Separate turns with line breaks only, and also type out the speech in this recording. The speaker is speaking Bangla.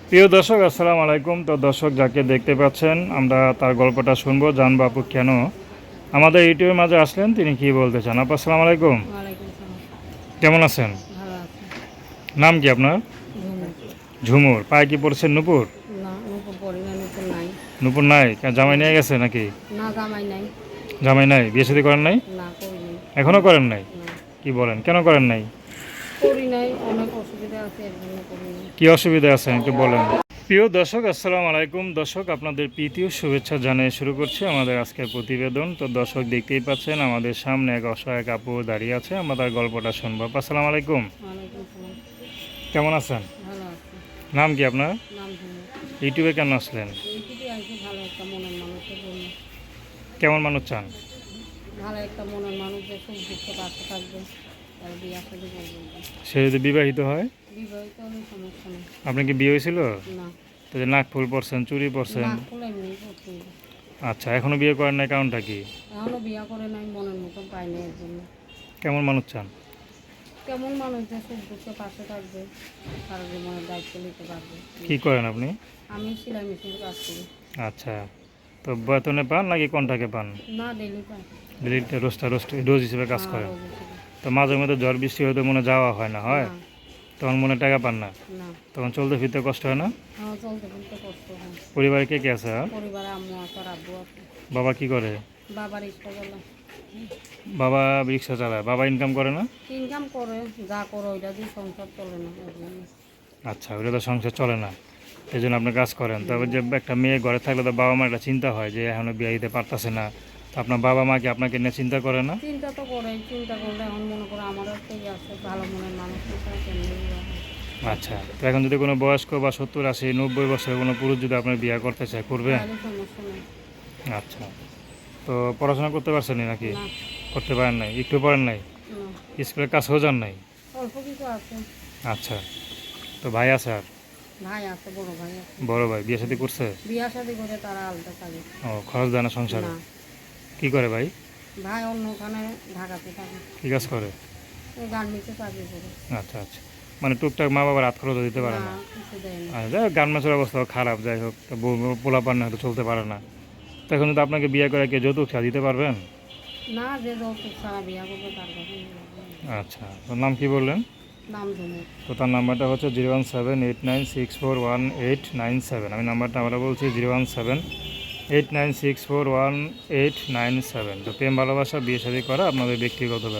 প্রিয় দর্শক, আসসালামু আলাইকুম। তো দর্শক যাকে দেখতে পাচ্ছেন, আমরা তার গল্পটা শুনবো, জানবো আপু কেন আমাদের ইউটিউবের মাঝে আসলেন, তিনি কি বলতে চান। আপু আসসালামু আলাইকুম,
ওয়ালাইকুম সালাম।
কেমন আছেন?
ভালো আছি।
নাম কি আপনার?
ঝুমুর।
ঝুমুর। পায়ে কি পড়ছেন নূপুর?
না, নূপুর পড়ি না, নূপুর নাই।
নূপুর নাই? জামাই
না।
নিয়ে গেছে নাকি?
না, জামাই নাই।
জামাই নাই? বিয়ে শাদী করেন নাই?
না, করি নাই।
এখনও করেন নাই?
না,
কি বলেন, কেন করেন নাই?
করি নাই, অনেক অসুবিধা আছে, এর জন্য করি নাই।
কি অসুবিধা আছে একটু বলেন। প্রিয় দর্শক, আসসালামু আলাইকুম। দর্শক, আপনাদের প্রীতীয় শুভেচ্ছা জানিয়ে শুরু করছি আমাদের আজকের প্রতিবেদন। তো দর্শক দেখতেই পাচ্ছেন, আমাদের সামনে এক অসহায় আপু দাঁড়িয়ে আছে, আমরা তার গল্পটা শুনবো। আপু আসসালামু আলাইকুম,
ওয়ালাইকুম সালাম।
কেমন আছেন?
ভালো আছি।
নাম কি আপনার?
নাম ঝুমুর।
ইউটিউবে কেন আসলেন?
এইটুকুই আইছি, ভালো একটা মনের মানুষের জন্য।
কেমন মানুষ চান?
ভালো একটা মনের মানুষ, যে সুখ দুঃখ পাশে থাকবে, তার বিয়ে শাদী করবে।
সে যদি বিবাহিত হয়?
বিবাহিত হলে সমস্যা নেই।
আপনি কি বিয়ে হয়েছিল?
না।
তো যে নাক ফুল পরছেন, চুরি পরছেন।
না, খুলে এমনি করতে হবে।
আচ্ছা, এখনো বিয়ে করেন নাই, কারণটা কি?
এখনো বিয়া করে নাই, মনের মতন পাই নাই, এর জন্য।
কেমন মানুষ চান?
কেমন মানুষ, যে সুখ দুঃখে পাশে থাকবে, সারা জীবনের দায়িত্ব নিতে পারবে।
কি করেন আপনি?
আমি সেলাই মেশিনের কাজ করি।
আচ্ছা, তো বেতনে পান নাকি কন্ট্রাক্টে পান?
না, ডেলি পাই।
ডেলিটা রোজ হিসেবে কাজ
হ্যাঁ,
করেন?
রোজ হিসেবে।
তো মাঝে মধ্যে ঝড় বৃষ্টি হতে মনে যাওয়া হয় না, হয়?
না।
তখন মনে টাকা পান না?
না।
তখন চলতে ফিরতে কষ্ট হয় না?
হ্যাঁ, চলতে ফিরতে কষ্ট হয়।
পরিবারে কে কে আছে আর?
পরিবারে আম্মু আছে আর আব্বু আছে।
বাবা কি করে?
বাবার ইচ্ছা বলে
বাবা রিক্সা চালায়? বাবা ইনকাম করে না?
ইনকাম করে, যা করে ওইটা দিয়ে সংসার চলে না, এর জন্য।
আচ্ছা, ওটা তো সংসার চলে না, এই জন্য আপনি কাজ করেন। তবে যে একটা মেয়ে ঘরে থাকলে তো বাবা মা একটা চিন্তা হয় যে এখনও বিয়ে দিতে পারতেছে না। তো আপনার বাবা মা কি আপনাকে নিয়ে চিন্তা করে না?
চিন্তা তো করে, চিন্তা করলে এখন মনে করে আমার একটা ইয়ে আছে, ভালো মনের মানুষ কোথায় কেমনি বিয়ে হয়।
আচ্ছা, তো এখন যদি কোনো বয়স্ক বা 70, 80, 90 বছরের কোনো পুরুষ যদি আপনার বিয়ে করতে চায়, করবেন?
তাহলে সমস্যা নেই।
আচ্ছা, তো পড়াশোনা করতে পারছেন নাকি?
না।
করতে পারেন নাই? একটু পড়েন নাই?
না,
স্কুলের কাছেও যান নাই?
অল্প কিছু আছে।
আচ্ছা, তো ভাই আছে আর?
ভাই আছে, বড় ভাই আছে।
বড় ভাই বিয়ে শাদী করছে?
বিয়া শাদি করে তারা আলাদা থাকে।
ও, খরচ দেয় না সংসারে?
না,
কি করে ভাই?
ভাই অন্য ওখানে ঢাকাতে থাকে।
কি কাজ করে?
ওই গার্মেন্টসে চাকরি করে।
আচ্ছা আচ্ছা, মানে টুকটাক মা বাবার হাত খরচ দিতে পারে
না,
না?
কিছু দেয় না।
আর যাই হোক, গার্মেন্টসের অবস্থা খারাপ, যাই হোক, তো পোলা পান না, হয়তো চলতে পারে না। তো এখন যদি আপনাকে বিয়ে করে কে যৌতুক ছাড়া দিতে পারবেন?
না, যে যৌতুক ছাড়া বিয়া করবে তার কাছে নিয়ে যাবে।
আচ্ছা, তোর নাম কি বললেন?
নাম ঝুমুর।
তো তার নাম্বারটা হচ্ছে 01789641897। আমি নাম্বারটা আমরা বলছি 01789641897। তো প্রেম ভালোবাসা বিয়ে শাদী করা আপনাদের ব্যক্তিগত ব্যাপার।